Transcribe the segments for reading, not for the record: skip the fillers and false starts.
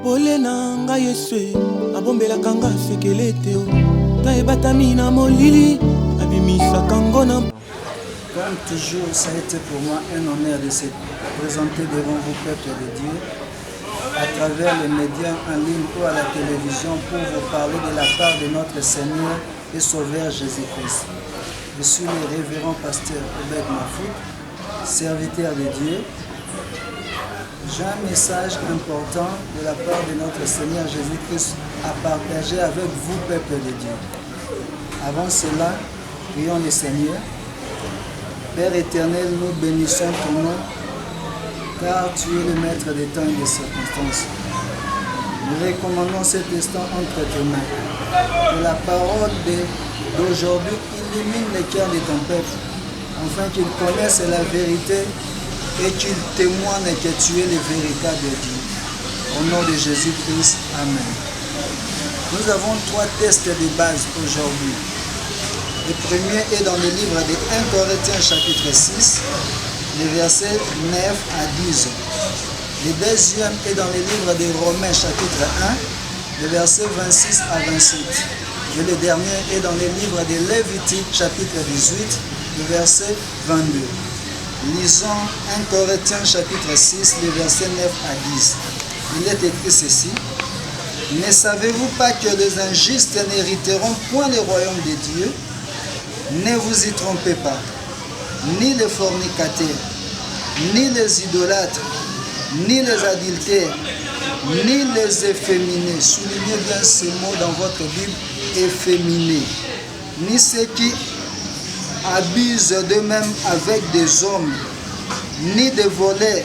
Olena nga Yesu abombela kanga sekele teo ta ebatami na molili abimisa kangona. Comme toujours, ça a été pour moi un honneur de se présenter devant vous, peuple de Dieu, à travers les médias en ligne ou à la télévision pour vous parler de la part de notre Seigneur et Sauveur Jésus-Christ. Je suis le révérend pasteur Obed Mafout, serviteur de Dieu. J'ai un message important de la part de notre Seigneur Jésus-Christ à partager avec vous, peuple de Dieu. Avant cela, prions le Seigneur. Père éternel, nous bénissons ton nom, car tu es le maître des temps et des circonstances. Nous recommandons cet instant entre tes mains. Que la parole d'aujourd'hui illumine les cœurs de ton peuple, afin qu'ils connaissent la vérité et qu'ils témoignent que tu es le véritable Dieu. Au nom de Jésus-Christ, Amen. Nous avons 3 tests de base aujourd'hui. Le premier est dans le livre de 1 Corinthiens chapitre 6, les versets 9 à 10. Le deuxième est dans le livre de Romains chapitre 1, les versets 26 à 27. Et le dernier est dans le livre de Lévitique chapitre 18, le verset 22. Lisons 1 Corinthiens chapitre 6, les versets 9 à 10. Il est écrit ceci. Ne savez-vous pas que les injustes n'hériteront point le royaume de Dieu? Ne vous y trompez pas, ni les fornicateurs, ni les idolâtres, ni les adultères, ni les efféminés. Soulignez bien ces mots dans votre Bible, efféminés, ni ceux qui abusent d'eux-mêmes avec des hommes, ni des voleurs,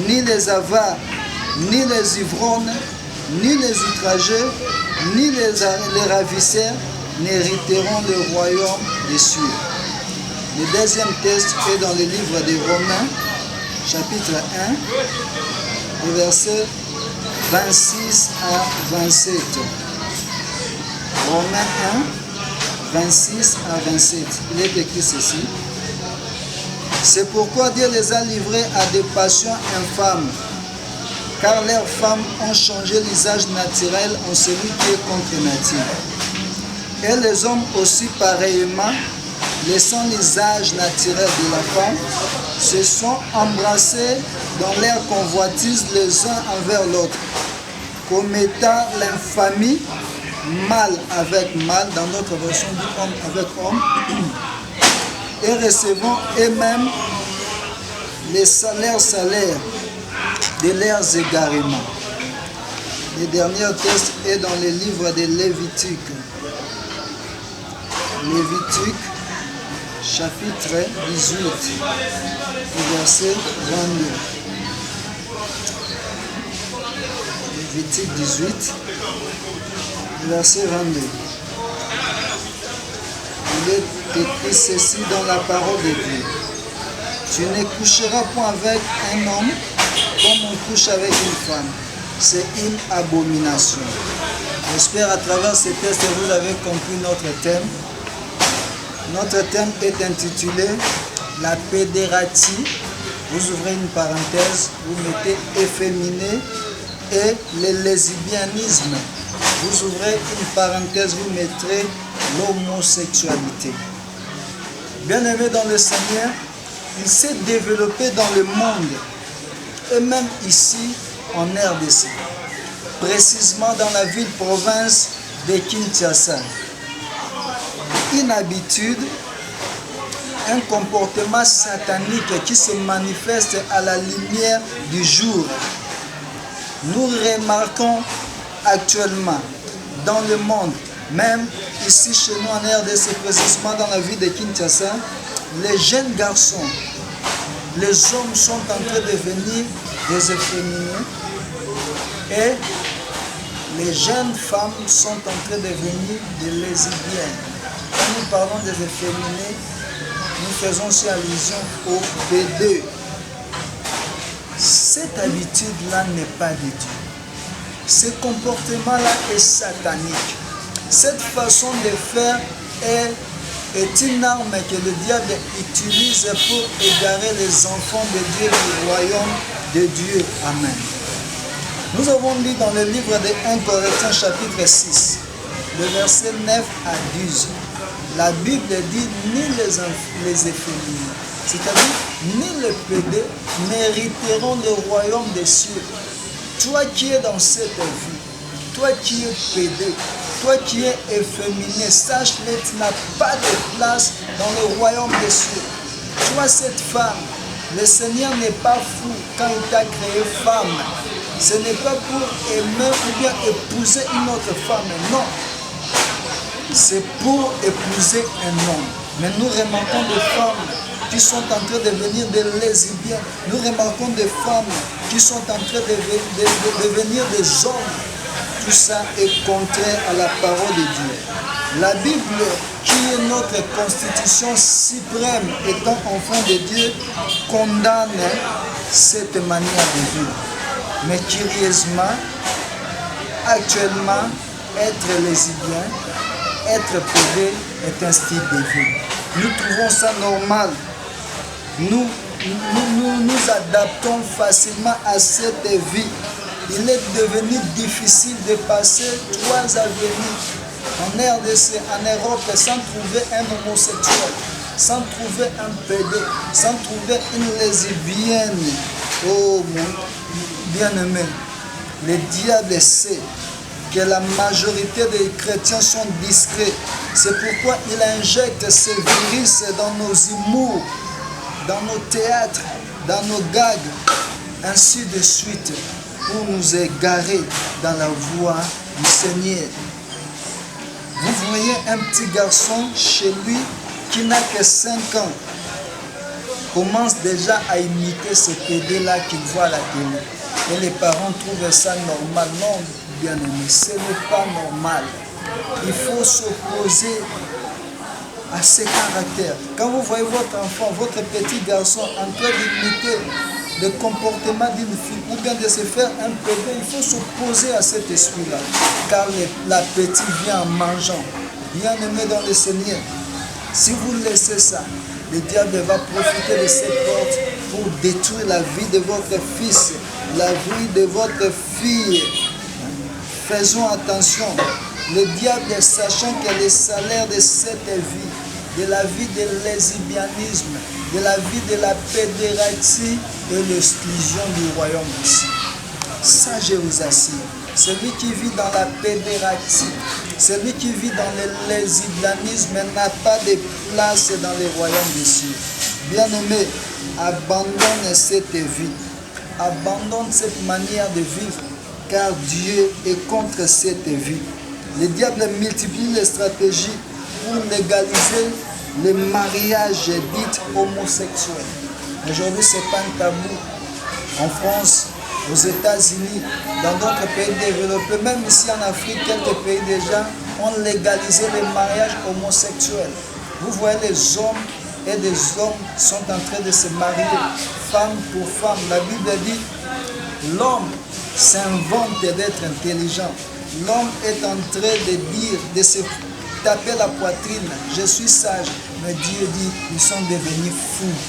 ni les avares, ni les ivrognes, ni les outrageux, ni les ravisseurs n'hériteront le royaume des cieux. Le deuxième test est dans le livre de Romains, chapitre 1, les versets 26 à 27. Romains 1, 26 à 27. Il est écrit ceci. C'est pourquoi Dieu les a livrés à des passions infâmes, car leurs femmes ont changé l'usage naturel en celui qui est contre nature. Et les hommes aussi pareillement, laissant l'usage naturel de la femme, se sont embrassés dans leur convoitise les uns envers l'autre, commettant l'infamie, mal avec mal, dans notre version dit homme avec homme, et recevant eux-mêmes leur salaire de leurs égarements. Le dernier texte est dans le livre de Lévitique. Lévitique, chapitre 18, verset 22. Lévitique 18, verset 22. Il est écrit ceci dans la parole de Dieu. Tu ne coucheras point avec un homme comme on couche avec une femme. C'est une abomination. J'espère à travers ce texte vous avez compris notre thème. Notre thème est intitulé la pédératie. Vous ouvrez une parenthèse, vous mettez efféminé et le lesbianisme. Vous ouvrez une parenthèse, vous mettrez l'homosexualité. Bien-aimé dans le Seigneur, il s'est développé dans le monde et même ici en RDC, précisément dans la ville-province de Kinshasa. Une habitude, un comportement satanique qui se manifeste à la lumière du jour. Nous remarquons actuellement dans le monde, même ici chez nous en RDC, précisément dans la ville de Kinshasa, les jeunes garçons, les hommes sont en train de devenir des efféminés et les jeunes femmes sont en train de devenir des lesbiennes. Quand nous parlons des efféminés, nous faisons aussi allusion au B2. Cette habitude-là n'est pas de Dieu. Ce comportement-là est satanique. Cette façon de faire est une arme que le diable utilise pour égarer les enfants de Dieu du royaume de Dieu. Amen. Nous avons lu dans le livre de 1 Corinthiens chapitre 6, le verset 9 à 12. La Bible dit ni les efféminés, c'est-à-dire ni les pédés n'hériteront le royaume des cieux. Toi qui es dans cette vie, toi qui es pédé, toi qui es efféminé, sache-le, tu n'as pas de place dans le royaume des cieux. Toi cette femme, le Seigneur n'est pas fou quand il t'a créé femme. Ce n'est pas pour aimer ou bien épouser une autre femme, non. C'est pour épouser un homme. Mais nous remarquons des femmes qui sont en train de devenir des lesbiennes. Nous remarquons des femmes qui sont en train de devenir des hommes. Tout ça est contraire à la parole de Dieu. La Bible, qui est notre constitution suprême, étant enfant de Dieu, condamne cette manière de vivre. Mais curieusement, actuellement, être lesbien, être pédé est un style de vie. Nous trouvons ça normal. Nous adaptons facilement à cette vie. Il est devenu difficile de passer 3 avenirs en RDC, en Europe, sans trouver un homosexuel, sans trouver un pédé, sans trouver une lesbienne. Oh mon bien-aimé, le diable sait que la majorité des chrétiens sont discrets. C'est pourquoi il injecte ce virus dans nos humours, dans nos théâtres, dans nos gags, ainsi de suite, pour nous égarer dans la voie du Seigneur. Vous voyez un petit garçon chez lui qui n'a que 5 ans, commence déjà à imiter ce PD-là qu'il voit à la télé. Et les parents trouvent ça normal. Non, bien aimé, ce n'est pas normal. Il faut s'opposer à ces caractères. Quand vous voyez votre enfant, votre petit garçon en train d'imiter le comportement d'une fille ou bien de se faire un pédé, il faut s'opposer à cet esprit-là. Car la petite vient en mangeant. Bien aimé dans le Seigneur, si vous laissez ça, le diable va profiter de cette porte pour détruire la vie de votre fils, la vie de votre fille. Faisons attention. Le diable, sachant que le salaire de cette vie, de la vie de lesbianisme, de la vie de la pédérastie et l'exclusion du royaume ici. Ça, je vous assure. Celui qui vit dans la pédérastie, celui qui vit dans le lesbianisme n'a pas de place dans le royaume des cieux. Bien-aimé, abandonne cette vie. Abandonne cette manière de vivre, car Dieu est contre cette vie. Le diable multiplie les stratégies pour légaliser le mariage dit homosexuel. Aujourd'hui, ce n'est pas un tabou. En France, aux États-Unis, dans d'autres pays développés, même ici en Afrique, quelques pays déjà ont légalisé les mariages homosexuels. Vous voyez, les hommes et des hommes sont en train de se marier, femme pour femme. La Bible dit, l'homme s'invente d'être intelligent. L'homme est en train de dire, de se taper la poitrine, je suis sage. Mais Dieu dit, ils sont devenus fous.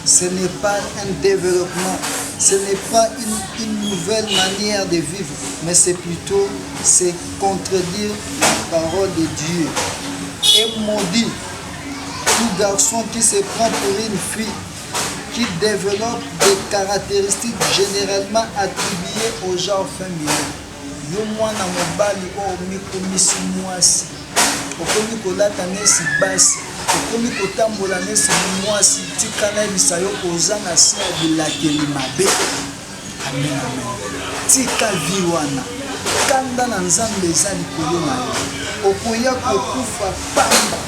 Ce n'est pas un développement, ce n'est pas une nouvelle manière de vivre, mais c'est plutôt contredire la parole de Dieu. Et maudit tout garçon qui se prend pour une fille, qui développe des caractéristiques généralement attribuées au genre féminin. Yo mwana mobali o mikomisi mwasi, okomi kolata nesi basi, okomi kotambola nesi mwasi, tikana yebisa yo koza na se ya bilakeli mabe. Amen, amen. Tika vi wana, kanda na Nzambe eza likolo na yo, okoya kokufa pamba.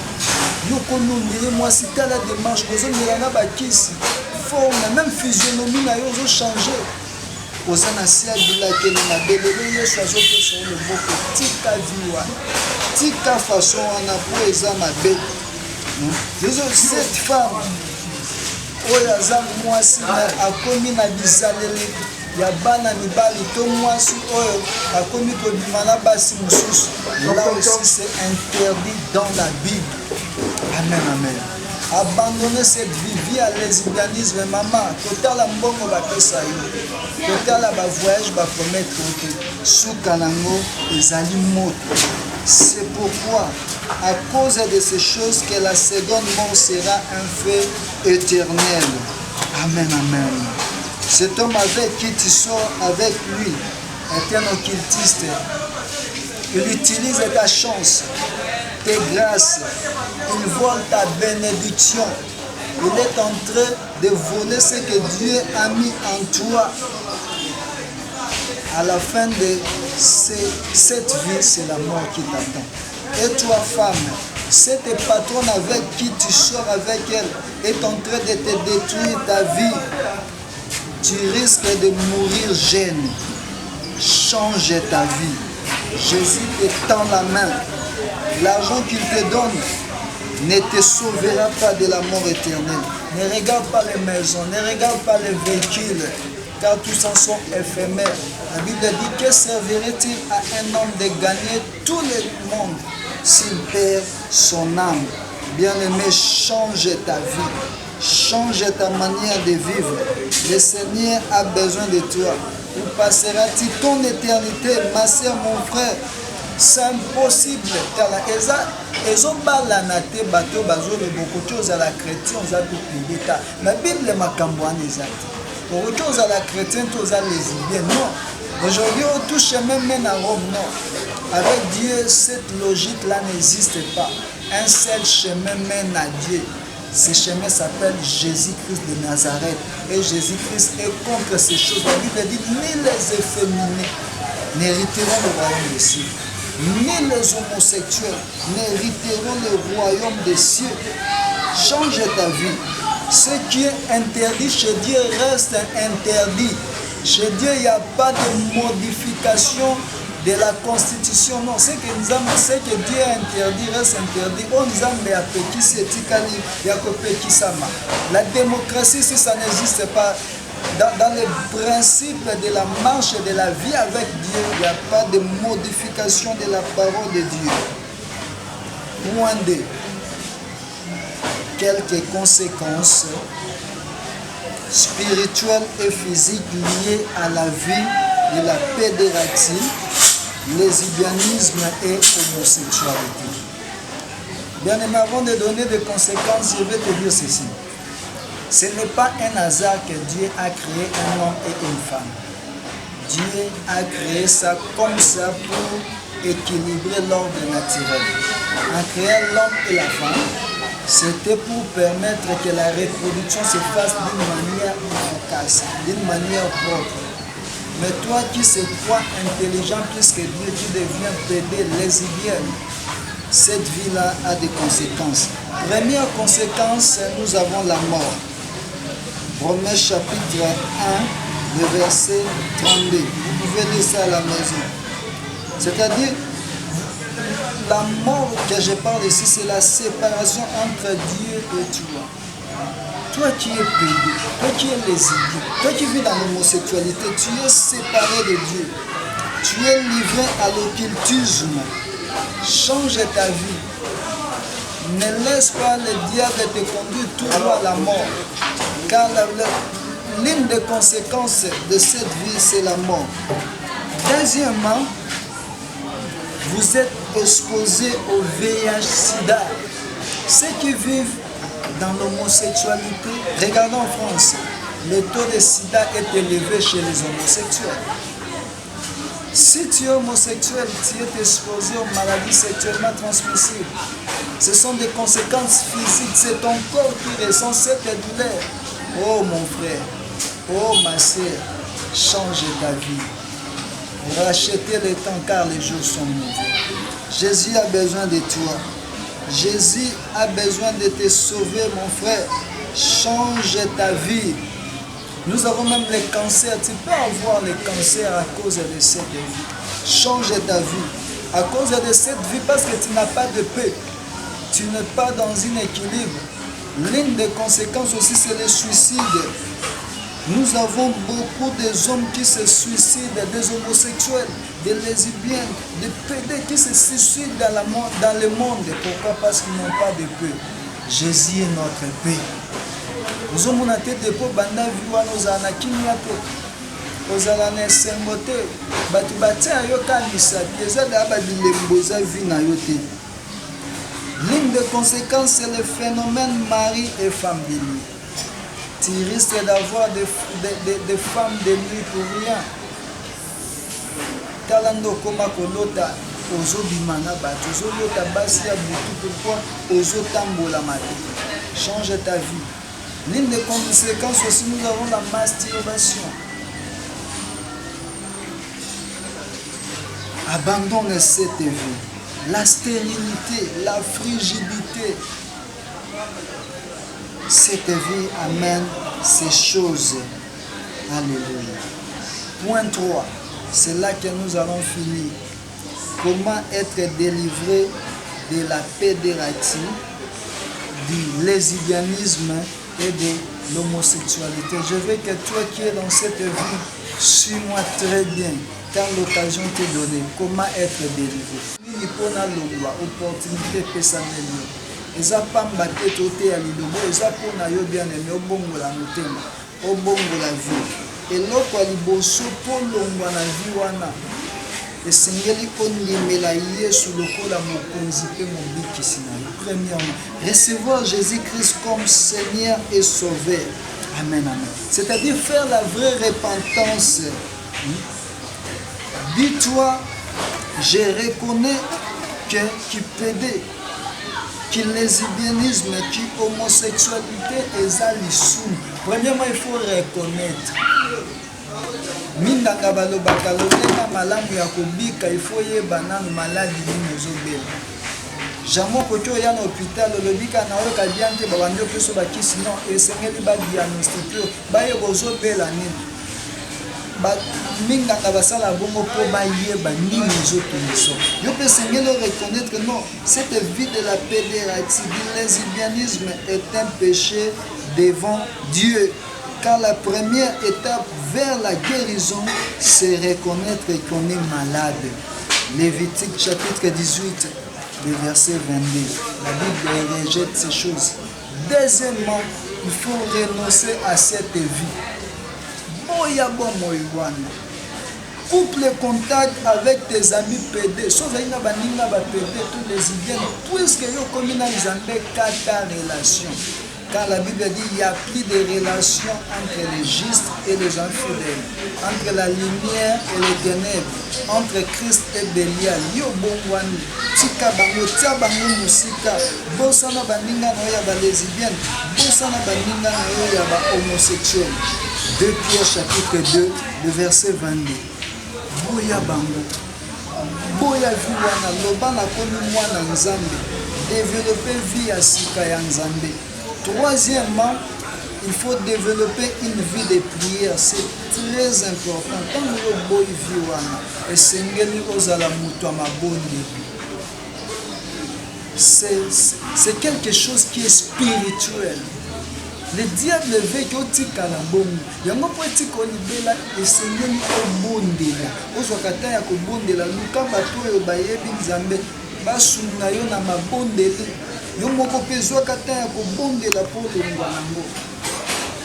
Yo konondele mwasi tala démarche, kozongela na bakisi, forme, même physionomie na yo ozochanger. Oza na se ya bilakeli mabe, lelo Yesu azopesa yo loboko, tika vi wana, tika façon wana po eza mabe. Cette femme oyo aza mwasi akomi na bizaleli ya bana mibali to mwasi oyo akomi kobima na basi mosusu, là aussi c'est interdit dans la Bible. Amen, amen. Abandonner cette vie, vie à lesbianisme, maman, totala mbongo bapesa yo. Totala ba voyage ba promettre que suka nango ezali moto. C'est pourquoi, à cause de ces choses, que la seconde mort sera un fait éternel. Amen, amen. Cet homme avec qui tu sors avec lui est un occultiste. Il utilise ta chance, tes grâces. Il vole ta bénédiction. Il est en train de voler ce que Dieu a mis en toi. À la fin de cette vie, c'est la mort qui t'attend. Et toi, femme, cette patronne avec qui tu sors avec elle est en train de te détruire ta vie. Tu risques de mourir jeune. Change ta vie. Jésus te tend la main. L'argent qu'il te donne ne te sauvera pas de la mort éternelle. Ne regarde pas les maisons, ne regarde pas les véhicules, car tous en sont éphémères. La Bible dit, que servirait-il à un homme de gagner tout le monde s'il perd son âme? Bien-aimé, change ta vie, change ta manière de vivre. Le Seigneur a besoin de toi. Où passeras-tu ton éternité, ma sœur, mon frère? C'est impossible. Car ezobalana te bato bazoloba okoki ozala chrétien oza pipilita na bible makambo wana eza te okoki ozala chrétien to oza lesbien. Non, aujourd'hui on touche même à Rome. Non, avec Dieu cette logique là n'existe pas. Un seul chemin mène à Dieu. Ce chemin s'appelle Jésus-Christ de Nazareth. Et Jésus-Christ est contre ces choses. La Bible dit, ni les efféminés n'hériteront le royaume des cieux, ni les homosexuels n'hériteront le royaume des cieux. Change ta vie. Ce qui est interdit chez Dieu reste interdit. Chez Dieu, il n'y a pas de modification de la constitution. Non, ce que Dieu a interdit reste interdit. La démocratie, si ça n'existe pas, dans le principe de la marche de la vie avec Dieu, il n'y a pas de modification de la parole de Dieu. Moins de quelques conséquences spirituelles et physiques liées à la vie de la pédératie, lesbianisme et homosexualité. Bien aimé, avant de donner des conséquences, je vais te dire ceci. Ce n'est pas un hasard que Dieu a créé un homme et une femme. Dieu a créé ça comme ça pour équilibrer l'ordre naturel. En créant l'homme et la femme, c'était pour permettre que la reproduction se fasse d'une manière efficace, d'une manière propre. Mais toi qui se crois intelligent plus que Dieu, tu deviens pédé, lesbienne. Cette vie-là a des conséquences. Première conséquence, nous avons la mort. Romains chapitre 1, le verset 32. Vous pouvez lire ça à la maison. C'est-à-dire, la mort que je parle ici, c'est la séparation entre Dieu et toi. Toi qui es pédé, toi qui es lesbien, toi qui vis dans l'homosexualité, tu es séparé de Dieu. Tu es livré à l'occultisme. Change ta vie. Ne laisse pas le diable te conduire tout droit à la mort. Car l'une des conséquences de cette vie, c'est la mort. Deuxièmement, vous êtes exposés au VIH-Sida. Ceux qui vivent dans l'homosexualité, regardez en France, le taux de sida est élevé chez les homosexuels. Si tu es homosexuel, tu es exposé aux maladies sexuellement transmissibles. Ce sont des conséquences physiques, c'est ton corps qui ressent cette douleur. Oh mon frère, oh ma sœur, change ta vie. Rachetez le temps car les jours sont mauvais. Jésus a besoin de toi. Jésus a besoin de te sauver, mon frère. Change ta vie. Nous avons même les cancers. Tu peux avoir les cancers à cause de cette vie. Change ta vie. À cause de cette vie, parce que tu n'as pas de paix. Tu n'es pas dans un équilibre. L'une des conséquences aussi, c'est le suicide. Nous avons beaucoup d'hommes qui se suicident, des homosexuels, des lesbiennes, des pédés qui se suicident dans le monde. Pourquoi? Parce qu'ils n'ont pas de paix. Jésus est notre paix. ozala na esengo te bato batia yo kanisa te eza daa babilembo eza vi na yo te. L'une des conséquences, c'est le phénomène mari et femme de nuit. Tu risques d'avoir des femmes de nuit pour rien. Talando koma kolota ozo bimana bato ozo lota basi ya butu pourquoi ozo tambola mate. Change ta vie. L'une des conséquences aussi, nous avons la masturbation. Abandonne cette vie. La stérilité, la frigidité. Cette vie amène ces choses. Alléluia. Point 3. C'est là que nous allons finir. Comment être délivré de la pédératie, du lesbianisme et de l'homosexualité. Je veux que toi qui es dans cette vie, suis-moi très bien, car l'occasion t'est donnée. Comment être délivré? Il faut une opportunité personnelle. Eza pamba te tote ya lilobo, eza pona yo bien aimé, obongola motema, obongola vie. Eloko ya liboso po longwa na vie wana, esengeli ondimela Yesu lokola mokonzi pe mobikisi na yo. Premièrement, recevoir Jésus-Christ comme Seigneur et Sauveur. Amen, amen. C'est-à-dire faire la vraie repentance. Dis-toi, je reconnais qui pédait, qui lesbianisme, qui homosexualité eza lisumu. Premièrement, il faut reconnaître. Mindanga balobaka lolenga malamu ya kobika, il faut yebana maladi nini ozobela. Jamon koto ya na hôpital lobika na oyo kabia nte babandi opeso bakisi non esengeli ba diagnostiquer ba yebozobela nini. Ba minganga basala bongo po ba yeba nini ozotunisa. Yo pe sengeli reconnaître non, cette vie de la pédératie, du lesbianisme est un péché devant Dieu. Car la première étape vers la guérison, c'est reconnaître qu'on est malade. Lévitique chapitre 18, le verset 22. La Bible rejette ces choses. Deuxièmement, il faut renoncer à cette vie. Boya bon moïwana. Coupe le contact avec tes amis pédés. Sauf que na baninga ba pédé tous les idées. Puisque yo comme na nzambe kata relation. Car la Bible dit qu'il n'y a plus de relation entre les justes et les infidèles, entre la lumière et les ténèbres, entre Christ et Bélial. Yo bongwani, tika bango, tia bango musika, bosana baninga na ya ba lesbienne, bosana baninga na ya ba homosexuel. 2 Pierre chapitre 2, le verset 22. Boya bango, boya viwana, loba na komi mwana nzambe, développer vie ya sika ya nzambe. Troisièmement, il faut développer une vie de prière. C'est très important. Quand nous avons une c'est quelque chose qui est spirituel. Le diable veut que tu aies la bonne. Il y a un peu de colibela et c'est un bon délai. Aux occasions, il y a un bon délai. Nous, quand on a un bon basuna yo na mabondeli yo moko pezwa kata ya kobondela po longwa nango.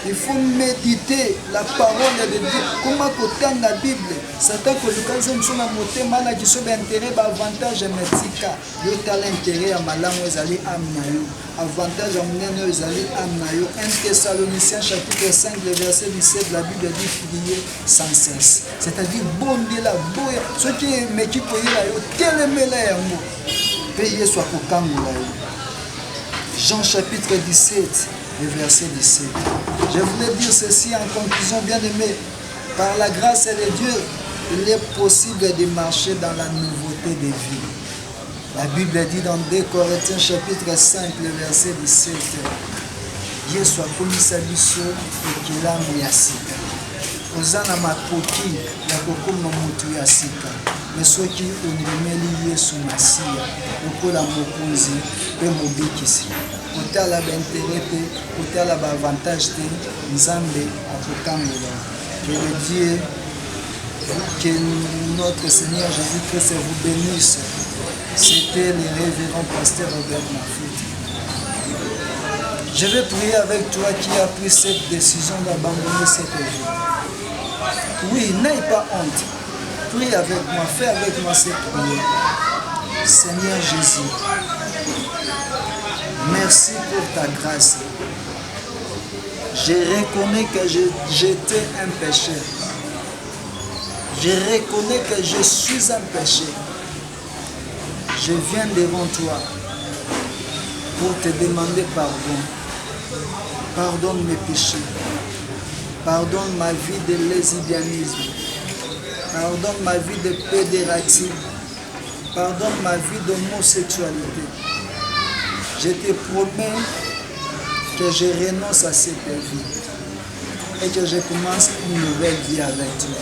Il faut méditer la parole de Dieu. Comment côté la Bible, Satan kolukanza msona motema na kisobe intérêt ba avantage metika. Yo tala intérêt ya malamu ezali amna yo. Avantage ya munene ezali amna yo. 1 Thessaloniciens chapitre 5 le verset 17 la Bible dit prier sans cesse. C'est-à-dire bondela boya. Ce qui meki koyela yo telemela yango. Pe Yesu akokangola yo. Jean chapitre 17 le verset 17. Je voulais dire ceci en conclusion, bien aimé. Par la grâce de Dieu, il est possible de marcher dans la nouveauté des vies. La Bible dit dans 2 Corinthiens chapitre 5, le verset 17. Yesu akomisa biso ekelamu ya sika. Oza na makoki ya kokoma motu ya sika. Mais soki ondimeli Yesu Masiya lokola mokonzi pe mobikisi. Kotala ba intérêt te, kotala ba avantage te, Nzambe akokangola. Que le Dieu, que notre Seigneur Jésus-Christ vous bénisse. C'était le révérend pasteur Robert Mafut. Je vais prier avec toi qui as pris cette décision d'abandonner cette vie. Oui, n'aie pas honte. Prie avec moi, fais avec moi cette prière. Seigneur Jésus, merci pour ta grâce. Je reconnais que j'étais un pécheur. Je reconnais que je suis un pécheur. Je viens devant toi pour te demander pardon. Pardonne mes péchés. Pardonne ma vie de lesbianisme. Pardonne ma vie de pédératie. Pardonne ma vie d'homosexualité. Je te promets que je renonce à cette vie et que je commence une nouvelle vie avec toi.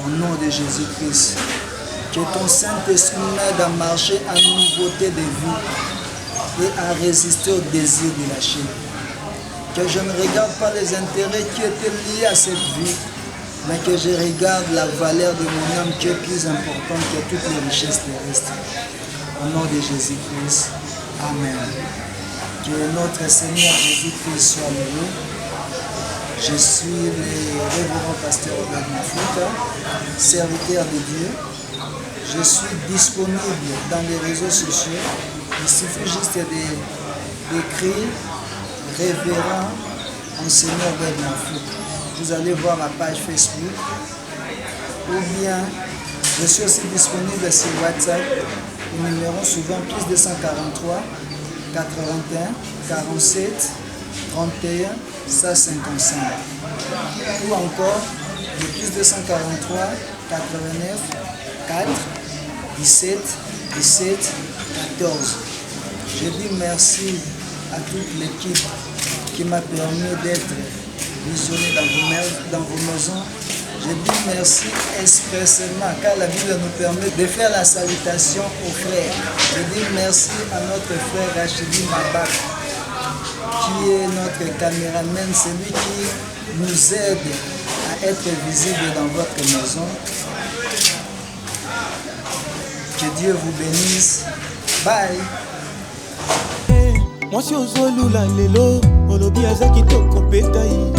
Au nom de Jésus-Christ, que ton Saint-Esprit m'aide à marcher en nouveauté de vie et à résister au désir de la chair. Que je ne regarde pas les intérêts qui étaient liés à cette vie, mais que je regarde la valeur de mon âme qui est plus importante que toutes les richesses terrestres. Au nom de Jésus-Christ, Amen. Que notre Seigneur Jésus-Christ soit loué. Je suis le révérend pasteur Robert Mafuta, serviteur de Dieu. Je suis disponible dans les réseaux sociaux. Il suffit juste d'écrire révérend enseigneur Robert Mafuta. Vous allez voir ma page Facebook. Ou bien, je suis aussi disponible sur WhatsApp. Le numéro souvent plus 243 81 47 31 155. Ou encore le plus 243 89 4 17 17 14. Je dis merci à toute l'équipe qui m'a permis d'être visionné dans vos maisons. Je dis merci expressément car la Bible nous permet de faire la salutation aux frères. Je dis merci à notre frère Rachidi Mabak, qui est notre caméraman, celui qui nous aide à être visible dans votre maison. Que Dieu vous bénisse. Bye. Moi si ozolula lelo olobi azaki toko petai